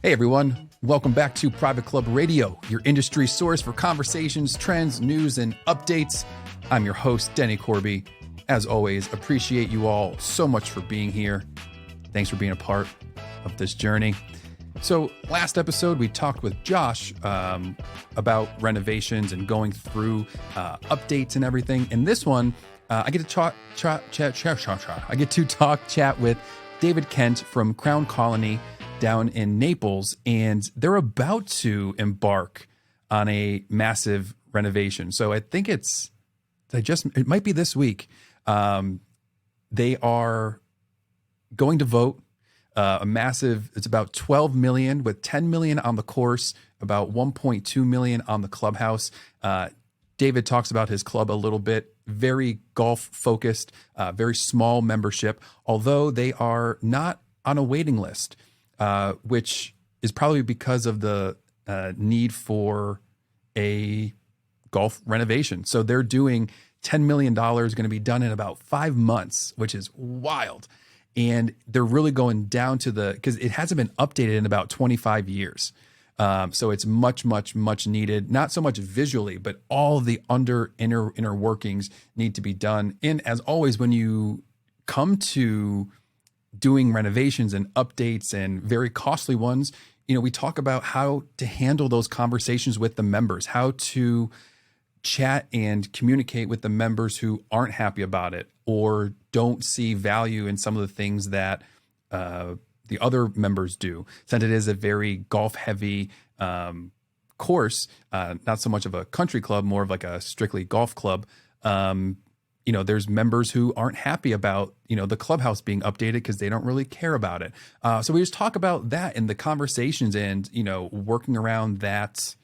Hey everyone, welcome back to Private Club Radio, your industry source for conversations, trends, news, and updates. I'm your host, Denny Corby. As always, appreciate you all so much for being here. Thanks for being a part of this journey. So last episode, we talked with Josh about renovations and going through updates and everything. In this one, I get to chat with David Kent from Crown Colony down in Naples, and they're about to embark on a massive renovation. So I think it might be this week. They are going to vote it's about 12 million with 10 million on the course, about 1.2 million on the clubhouse. David talks about his club a little bit, very golf focused, very small membership, although they are not on a waiting list. Which is probably because of the need for a golf renovation. So they're doing $10 million, going to be done in about 5 months, which is wild. And they're really going down to because it hasn't been updated in about 25 years. So it's much needed, not so much visually, but all of the inner workings need to be done. And as always, when you come to doing renovations and updates and very costly ones, we talk about how to handle those conversations with the members, how to chat and communicate with the members who aren't happy about it or don't see value in some of the things that the other members do. Since it is a very golf heavy course, not so much of a country club, more of like a strictly golf club. There's members who aren't happy about, the clubhouse being updated because they don't really care about it. So we just talk about that in the conversations and, working around that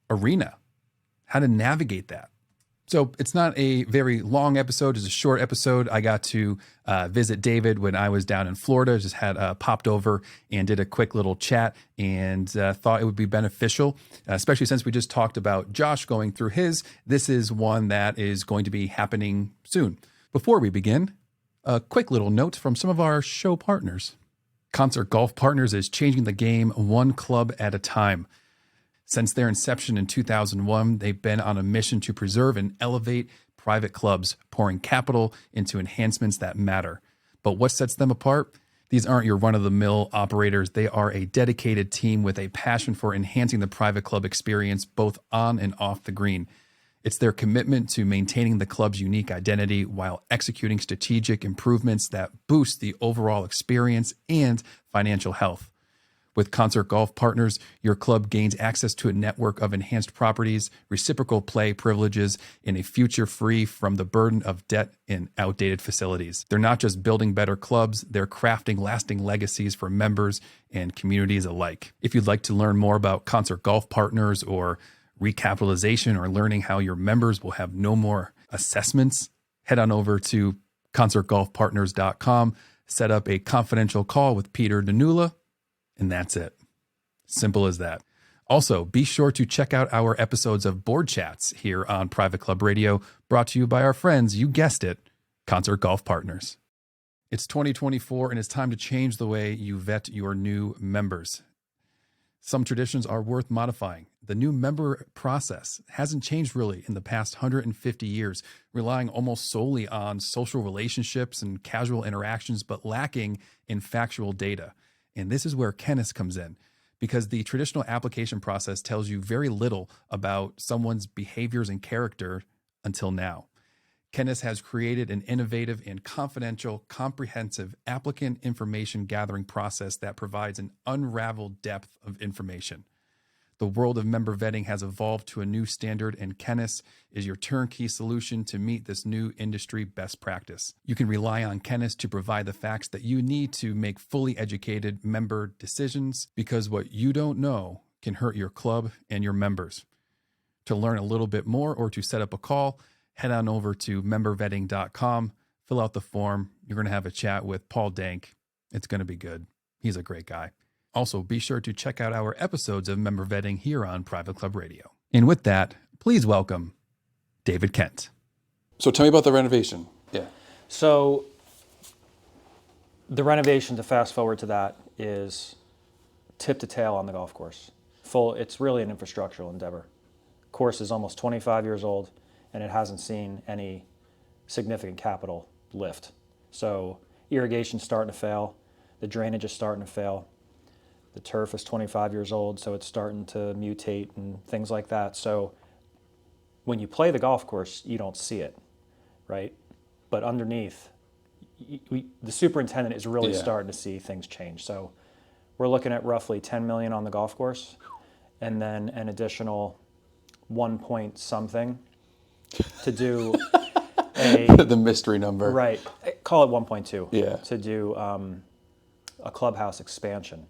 arena, how to navigate that. So it's not a very long episode. It's a short episode. I got to visit David when I was down in Florida, just had popped over and did a quick little chat and thought it would be beneficial, especially since we just talked about Josh going through his. This is one that is going to be happening soon. Before we begin, a quick little note from some of our show partners. Concert Golf Partners is changing the game one club at a time. Since their inception in 2001, they've been on a mission to preserve and elevate private clubs, pouring capital into enhancements that matter. But what sets them apart? These aren't your run-of-the-mill operators. They are a dedicated team with a passion for enhancing the private club experience, both on and off the green. It's their commitment to maintaining the club's unique identity while executing strategic improvements that boost the overall experience and financial health. With Concert Golf Partners, your club gains access to a network of enhanced properties, reciprocal play privileges, and a future free from the burden of debt and outdated facilities. They're not just building better clubs, they're crafting lasting legacies for members and communities alike. If you'd like to learn more about Concert Golf Partners or recapitalization or learning how your members will have no more assessments, head on over to concertgolfpartners.com, set up a confidential call with Peter Danula, and that's it. Simple as that. Also, be sure to check out our episodes of Board Chats here on Private Club Radio, brought to you by our friends, you guessed it, Concert Golf Partners. It's 2024, and it's time to change the way you vet your new members. Some traditions are worth modifying. The new member process hasn't changed really in the past 150 years, relying almost solely on social relationships and casual interactions, but lacking in factual data. And this is where Kenneth comes in, because the traditional application process tells you very little about someone's behaviors and character until now. Kenneth has created an innovative and confidential, comprehensive applicant information gathering process that provides an unraveled depth of information. The world of member vetting has evolved to a new standard, and Kenneth is your turnkey solution to meet this new industry best practice. You can rely on Kenneth to provide the facts that you need to make fully educated member decisions, because what you don't know can hurt your club and your members. To learn a little bit more or to set up a call, head on over to membervetting.com, fill out the form. You're going to have a chat with Paul Dank. It's going to be good. He's a great guy. Also, be sure to check out our episodes of Member Vetting here on Private Club Radio. And with that, please welcome David Kent. So tell me about the renovation. Yeah. So the renovation, to fast forward to that, is tip to tail on the golf course. It's really an infrastructural endeavor. Course is almost 25 years old, and it hasn't seen any significant capital lift. So irrigation's starting to fail, the drainage is starting to fail, the turf is 25 years old, so it's starting to mutate and things like that. So when you play the golf course, you don't see it, right? But underneath, the superintendent is really starting to see things change. So we're looking at roughly 10 million on the golf course, and then an additional 1 point something to do the mystery number. Right. Call it 1.2. Yeah. To do a clubhouse expansion.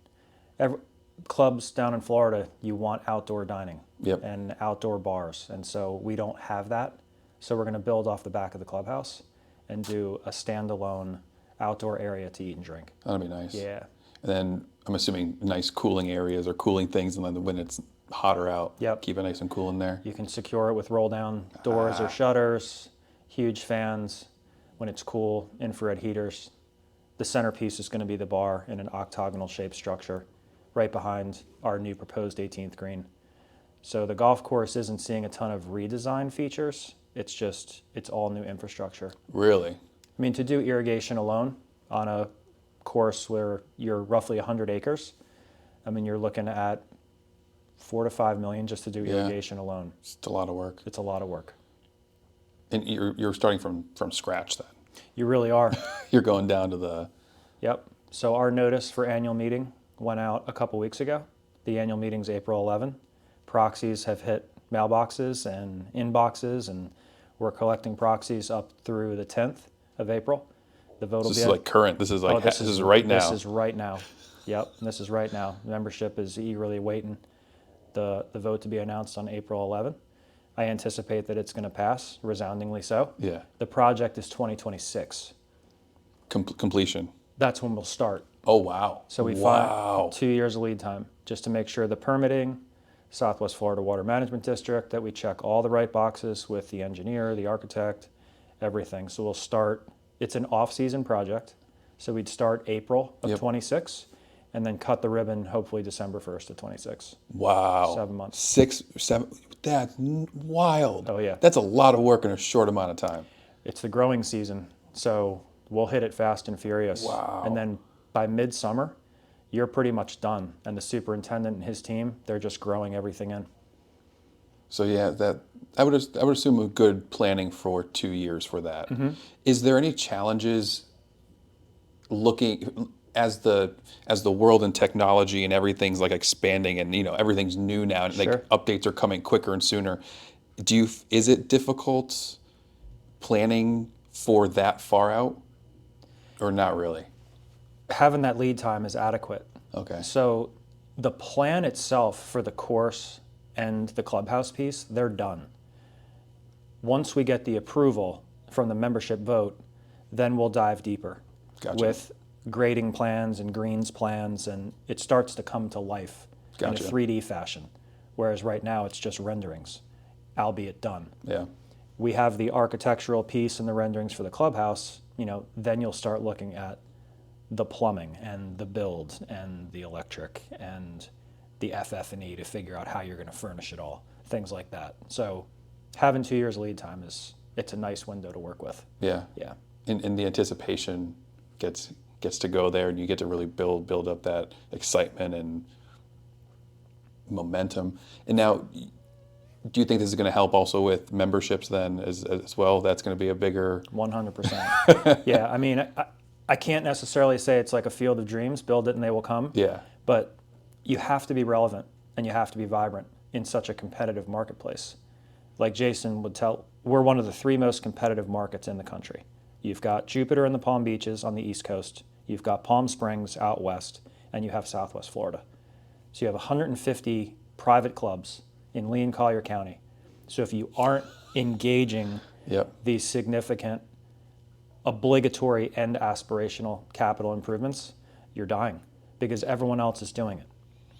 Clubs down in Florida, you want outdoor dining and outdoor bars. And so we don't have that. So we're going to build off the back of the clubhouse and do a standalone outdoor area to eat and drink. That'd be nice. Yeah. And then I'm assuming nice cooling areas or cooling things, and then when it's hotter out, keep it nice and cool in there. You can secure it with roll down doors or shutters, huge fans. When it's cool, infrared heaters. The centerpiece is going to be the bar in an octagonal shaped structure right behind our new proposed 18th green. So the golf course isn't seeing a ton of redesign features. It's all new infrastructure. Really? I mean, to do irrigation alone on a course where you're roughly 100 acres, I mean, you're looking at 4 to 5 million just to do irrigation alone. It's a lot of work. It's a lot of work. And you're starting from scratch then? You really are. You're going down to the... Yep. So our notice for annual meeting went out a couple weeks ago. The annual meeting's April 11. Proxies have hit mailboxes and inboxes, and we're collecting proxies up through the 10th of April. The vote will be... This is like current. This is like this is right now. This is right now. Yep. This is right now. Membership is eagerly waiting the vote to be announced on April 11. I anticipate that it's going to pass, resoundingly so. Yeah. The project is 2026. Completion. That's when we'll start. Oh, wow. So we find 2 years of lead time just to make sure the permitting, Southwest Florida Water Management District, that we check all the right boxes with the engineer, the architect, everything. So we'll start, it's an off-season project. So we'd start April of 26 and then cut the ribbon hopefully December 1st of 26. Wow. 7 months. 6, 7, that's wild. Oh, yeah. That's a lot of work in a short amount of time. It's the growing season, so we'll hit it fast and furious. Wow. And then by midsummer, you're pretty much done. And the superintendent and his team, they're just growing everything in. So yeah, that I would assume a good planning for 2 years for that. Mm-hmm. Is there any challenges looking as the world and technology and everything's like expanding and everything's new now and like updates are coming quicker and sooner? Is it difficult planning for that far out or not really? Having that lead time is adequate. Okay. So the plan itself for the course and the clubhouse piece, they're done. Once we get the approval from the membership vote, then we'll dive deeper with grading plans and greens plans, and it starts to come to life in a 3D fashion. Whereas right now it's just renderings, albeit done. Yeah. We have the architectural piece and the renderings for the clubhouse, then you'll start looking at the plumbing and the build and the electric and the FF&E to figure out how you're going to furnish it all, things like that. So having 2 years lead time it's a nice window to work with. Yeah. Yeah. And the anticipation gets to go there, and you get to really build up that excitement and momentum. And now, do you think this is going to help also with memberships then as well? That's going to be a bigger... 100%. Yeah, I mean, I can't necessarily say it's like a field of dreams, build it and they will come. Yeah. But you have to be relevant and you have to be vibrant in such a competitive marketplace. Like Jason would tell, we're one of the 3 most competitive markets in the country. You've got Jupiter and the Palm Beaches on the East Coast. You've got Palm Springs out west, and you have Southwest Florida. So you have 150 private clubs in Lee and Collier County. So if you aren't engaging these significant obligatory and aspirational capital improvements, you're dying because everyone else is doing it.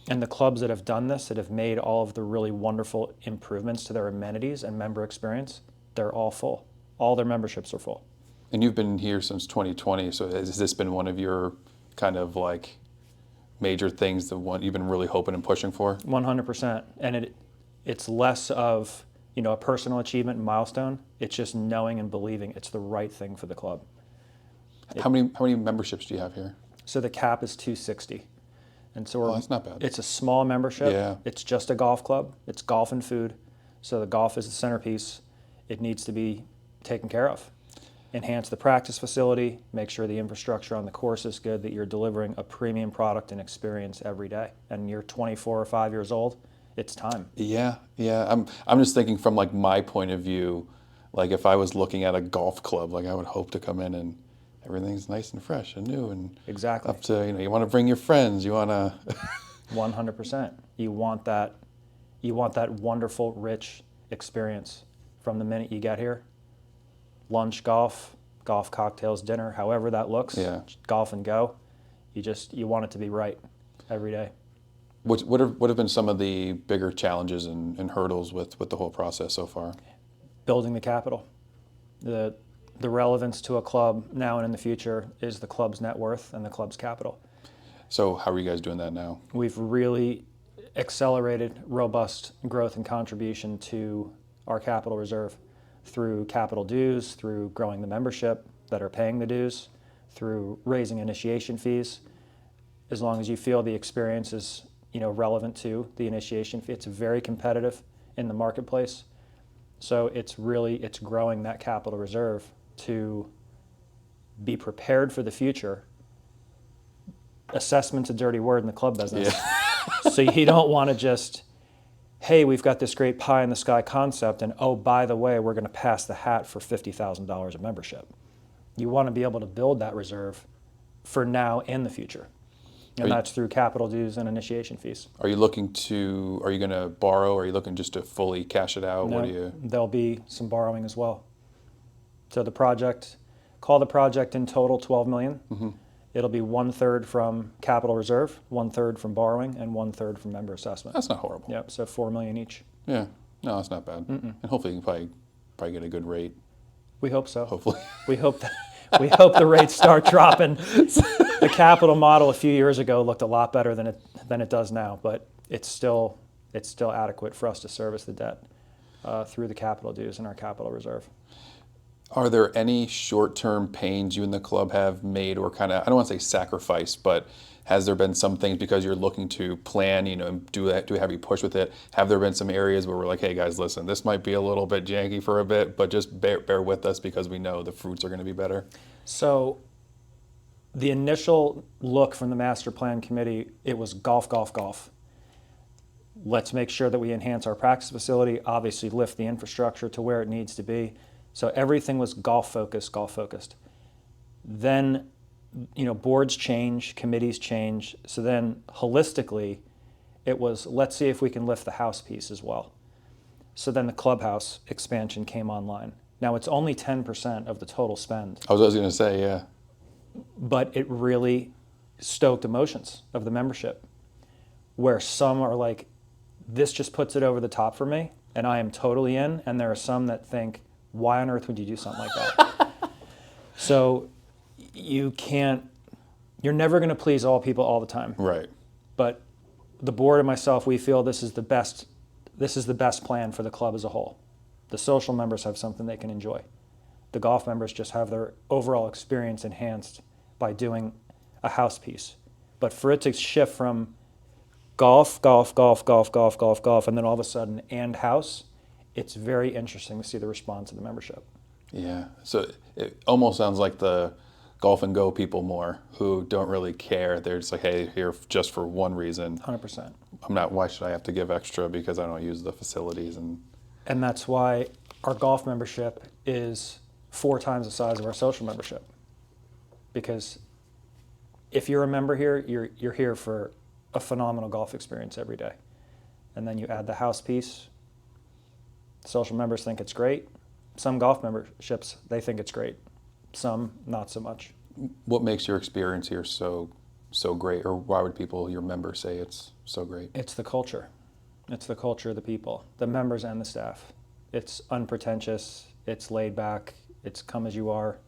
And the clubs that have done this, that have made all of the really wonderful improvements to their amenities and member experience, they're all full. All their memberships are full. And you've been here since 2020, so has this been one of your kind of like major things the one you've been really hoping and pushing for? 100%. And it's less of, a personal achievement and milestone. It's just knowing and believing it's the right thing for the club. How many memberships do you have here? So the cap is 260. And so that's not bad. It's a small membership. Yeah. It's just a golf club. It's golf and food. So the golf is the centerpiece. It needs to be taken care of. Enhance the practice facility, make sure the infrastructure on the course is good, that you're delivering a premium product and experience every day. And you're 24 or 5 years old, it's time. Yeah. I'm just thinking from like my point of view, like if I was looking at a golf club, like I would hope to come in and everything's nice and fresh and new and exactly up to, you want to bring your friends, you want to 100%. You want that wonderful, rich experience from the minute you get here. Lunch, golf cocktails, dinner, however that looks. Yeah. Golf and go. You want it to be right every day. What have been some of the bigger challenges and hurdles with the whole process so far? Building the capital. The relevance to a club now and in the future is the club's net worth and the club's capital. So how are you guys doing that now? We've really accelerated robust growth and contribution to our capital reserve through capital dues, through growing the membership that are paying the dues, through raising initiation fees. As long as you feel the experience is relevant to the initiation fee, it's very competitive in the marketplace. So it's growing that capital reserve to be prepared for the future. Assessment's a dirty word in the club business. Yeah. So you don't want to just, hey, we've got this great pie in the sky concept, and oh, by the way, we're going to pass the hat for $50,000 of membership. You want to be able to build that reserve for now and the future. And that's through capital dues and initiation fees. Are you going to borrow? Or are you looking just to fully cash it out? No, there'll be some borrowing as well. So call the project in total $12 million. Mm-hmm. It'll be 1/3 from capital reserve, 1/3 from borrowing, and 1/3 from member assessment. That's not horrible. Yep, so $4 million each. Yeah, no, that's not bad. And hopefully you can probably get a good rate. We hope so. Hopefully. We hope the rates start dropping. The capital model a few years ago looked a lot better than it does now, but it's still adequate for us to service the debt through the capital dues and our capital reserve. Are there any short-term pains you and the club have made, or kind of, I don't want to say sacrifice, but has there been some things because you're looking to plan, and do a heavy push with it? Have there been some areas where we're like, hey guys, listen, this might be a little bit janky for a bit, but just bear with us because we know the fruits are going to be better? So the initial look from the master plan committee, it was golf, golf, golf. Let's make sure that we enhance our practice facility, obviously lift the infrastructure to where it needs to be. So everything was golf focused. Then, boards change, committees change. So then holistically, it was, let's see if we can lift the house piece as well. So then the clubhouse expansion came online. Now it's only 10% of the total spend. I was going to say, yeah. But it really stoked emotions of the membership, where some are like, this just puts it over the top for me, and I am totally in. And there are some that think, why on earth would you do something like that? So you're never going to please all people all the time. Right. But the board and myself, we feel this is the best plan for the club as a whole. The social members have something they can enjoy. The golf members just have their overall experience enhanced by doing a house piece. But for it to shift from golf, golf, golf, golf, golf, golf, golf, and then all of a sudden and house, it's very interesting to see the response of the membership. Yeah. So it almost sounds like the golf and go people more who don't really care. They're just like, hey, here just for one reason. 100%. Why should I have to give extra because I don't use the facilities? And that's why our golf membership is 4 times the size of our social membership. Because if you're a member here, you're here for a phenomenal golf experience every day. And then you add the house piece. Social members think it's great. Some golf memberships, they think it's great. Some, not so much. What makes your experience here so great? Or why would your members say it's so great? It's the culture. It's the culture of the people, the members and the staff. It's unpretentious. It's laid back. It's come as you are.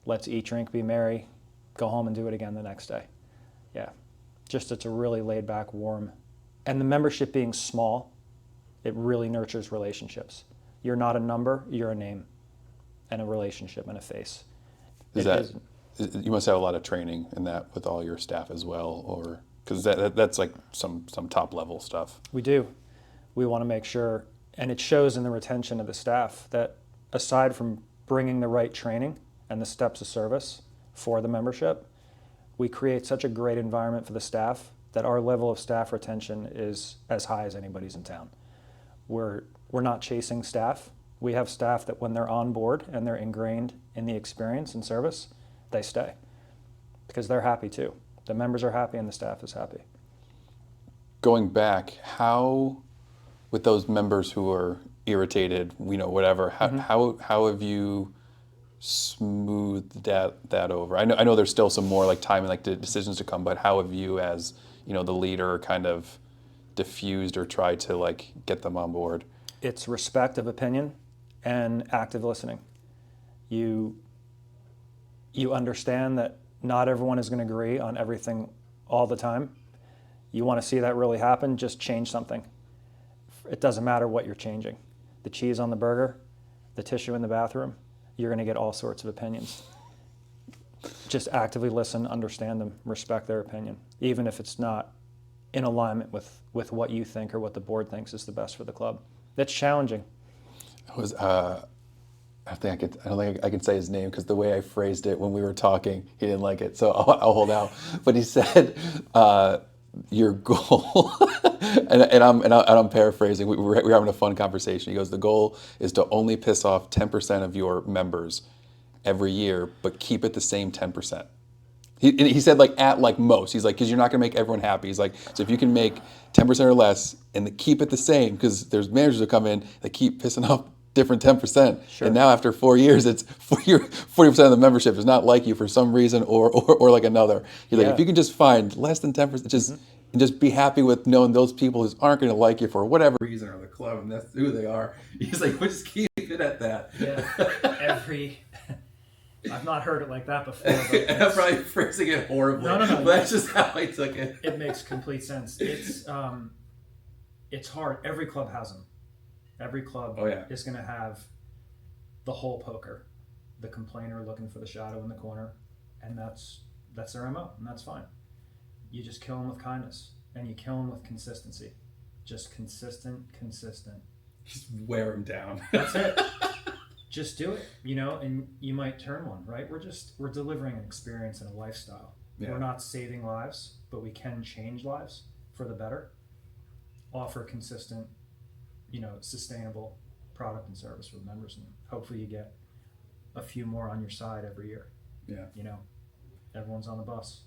Let's eat, drink, be merry, go home and do it again the next day. Yeah. Just it's a really laid back, warm, and the membership being small, it really nurtures relationships. You're not a number, you're a name and a relationship and a face. You must have a lot of training in that with all your staff as well, or because that's like some top level stuff. We do. We want to make sure, and it shows in the retention of the staff, that aside from bringing the right training and the steps of service for the membership, we create such a great environment for the staff that our level of staff retention is as high as anybody's in town. We're not chasing staff. We have staff that when they're on board and they're ingrained in the experience and service, they stay because they're happy too. The members are happy and the staff is happy. Going back, how, with those members who are irritated, whatever, how have you smoothed that over? I know there's still some more like time and like decisions to come, but how have you as, the leader kind of diffused or tried to like get them on board? It's respect of opinion and active listening. You understand that not everyone is going to agree on everything all the time. You want to see that really happen, just change something. It doesn't matter what you're changing. The cheese on the burger, the tissue in the bathroom, you're going to get all sorts of opinions. Just actively listen, understand them, respect their opinion, even if it's not in alignment with what you think or what the board thinks is the best for the club. That's challenging. I don't think I can say his name because the way I phrased it when we were talking, he didn't like it. So I'll hold out. But he said, your goal, and I'm paraphrasing. We're having a fun conversation. He goes, the goal is to only piss off 10% of your members every year, but keep it the same 10%. He said like at like most. He's like, because you're not going to make everyone happy. He's like, so if you can make 10% or less and keep it the same, because there's managers who come in that keep pissing off different 10%. Sure. And now after 4 years, it's 40% of the membership is not like you for some reason or like another. He's like, if you can just find less than 10%, just be happy with knowing those people who aren't going to like you for whatever reason or the club, and that's who they are. He's like, we'll just keep it at that. Yeah, I've not heard it like that before. But I'm probably phrasing it horribly. No. But that's just how I took it. It makes complete sense. It's hard. Every club has them. Every club is going to have the whole poker, the complainer looking for the shadow in the corner, and that's their MO, and that's fine. You just kill them with kindness, and you kill them with consistency. Just consistent. Just wear them down. That's it. Just do it, and you might turn one, right? We're delivering an experience and a lifestyle. Yeah. We're not saving lives, but we can change lives for the better. Offer consistent, sustainable product and service for the members, and hopefully you get a few more on your side every year. Yeah. Everyone's on the bus.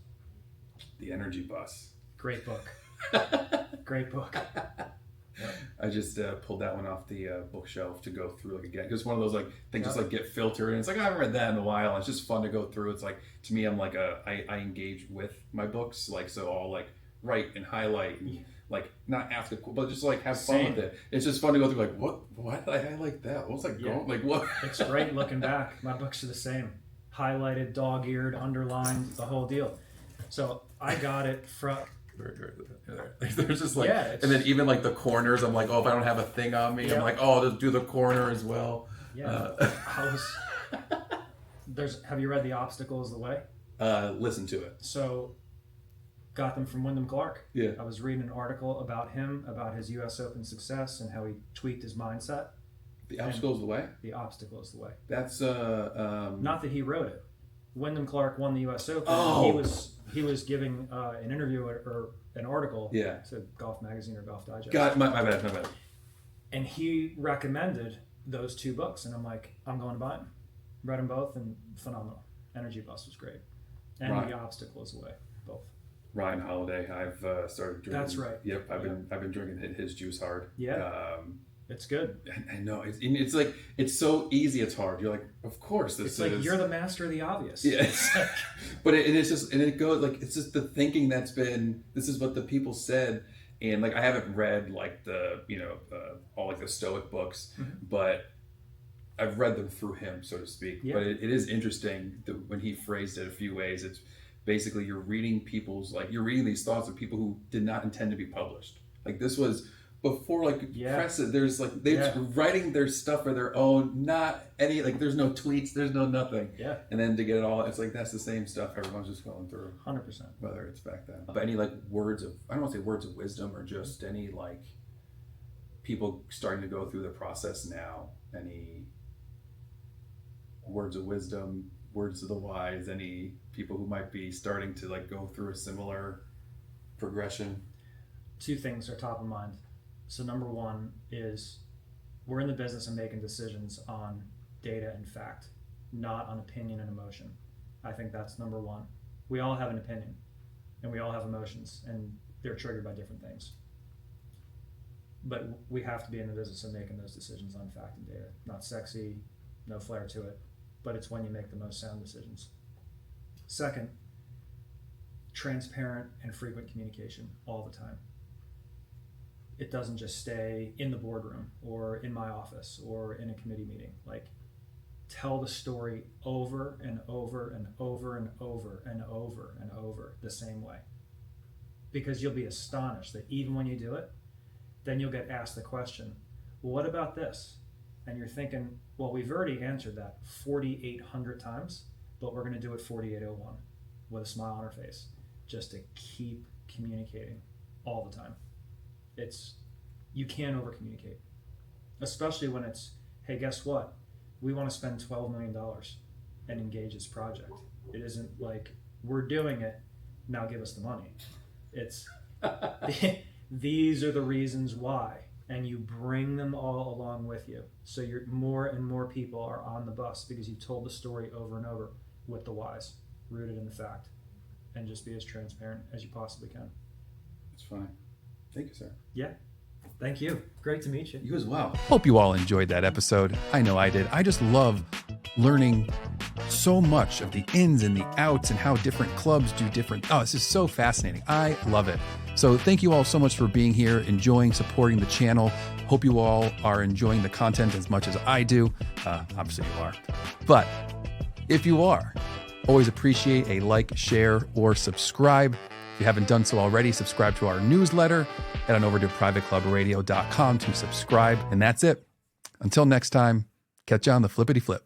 The Energy Bus. Great book. Great book. Yep. I just pulled that one off the bookshelf to go through like again, because one of those like things just like get filtered, and it's like I haven't read that in a while. And it's just fun to go through. It's like, to me, I'm like I engage with my books, like, so I'll like write and highlight and like not ask it, but just like have fun with it. It's just fun to go through like, why did I highlight that? What was I going like what? It's great looking back. My books are the same, highlighted, dog-eared, underlined, the whole deal. So I got it from. There's just like, and then even like the corners, I'm like, if I don't have a thing on me, I'm like, I'll just do the corner as well. Have you read The Obstacle is the Way? Listen to it. So got them from Wyndham Clark. Yeah. I was reading an article about him, about his US Open success and how he tweaked his mindset. The Obstacle is the Way? The Obstacle is the Way. That's not that he wrote it. Wyndham Clark won the US Open. He was giving an interview or an article to Golf Magazine or Golf Digest. God, my bad. And he recommended those two books, and I'm like, I'm going to buy them. Read them both, and phenomenal. Energy Bus was great, and The Obstacle is the Way, both. Ryan Holiday, I've started drinking. That's right. Yep, I've been drinking his juice hard. Yeah. It's good. I know. It's like, it's so easy, it's hard. You're like, of course this is. It's like you're the master of the obvious. Yeah. But it's just, and it goes like, it's just the thinking that's been, this is what the people said. And like, I haven't read like the, all like the Stoic books, but I've read them through him, so to speak. Yeah. But it is interesting when he phrased it a few ways. It's basically you're reading you're reading these thoughts of people who did not intend to be published. Like this was before press it. There's they're writing their stuff for their own, not any there's no tweets, there's no nothing. Yeah. And then to get it all, it's that's the same stuff everyone's just going through. 100%. Whether it's back then. But any words of, I don't want to say words of wisdom, or just any people starting to go through the process now, any words of wisdom, words of the wise, any people who might be starting to go through a similar progression? Two things are top of mind. So number one is we're in the business of making decisions on data and fact, not on opinion and emotion. I think that's number one. We all have an opinion and we all have emotions, and they're triggered by different things. But we have to be in the business of making those decisions on fact and data. Not sexy, no flair to it, but it's when you make the most sound decisions. Second, transparent and frequent communication all the time. It doesn't just stay in the boardroom or in my office or in a committee meeting. Tell the story over and over and over and over and over and over the same way. Because you'll be astonished that even when you do it, then you'll get asked the question, well, what about this? And you're thinking, well, we've already answered that 4,800 times, but we're going to do it 4,801 with a smile on our face, just to keep communicating all the time. You can't over communicate, especially when it's, hey, guess what? We want to spend $12 million and engage this project. It isn't we're doing it, now give us the money. It's these are the reasons why, and you bring them all along with you. So more and more people are on the bus because you've told the story over and over with the whys, rooted in the fact, and just be as transparent as you possibly can. That's fine. Thank you, sir. Yeah. Thank you. Great to meet you. You as well. Hope you all enjoyed that episode. I know I did. I just love learning so much of the ins and the outs and how different clubs do different. Oh, this is so fascinating. I love it. So thank you all so much for being here, enjoying, supporting the channel. Hope you all are enjoying the content as much as I do. Obviously you are. But if you are, always appreciate a like, share, or subscribe. If you haven't done so already, subscribe to our newsletter. Head on over to privateclubradio.com to subscribe. And that's it. Until next time, catch you on the flippity flip.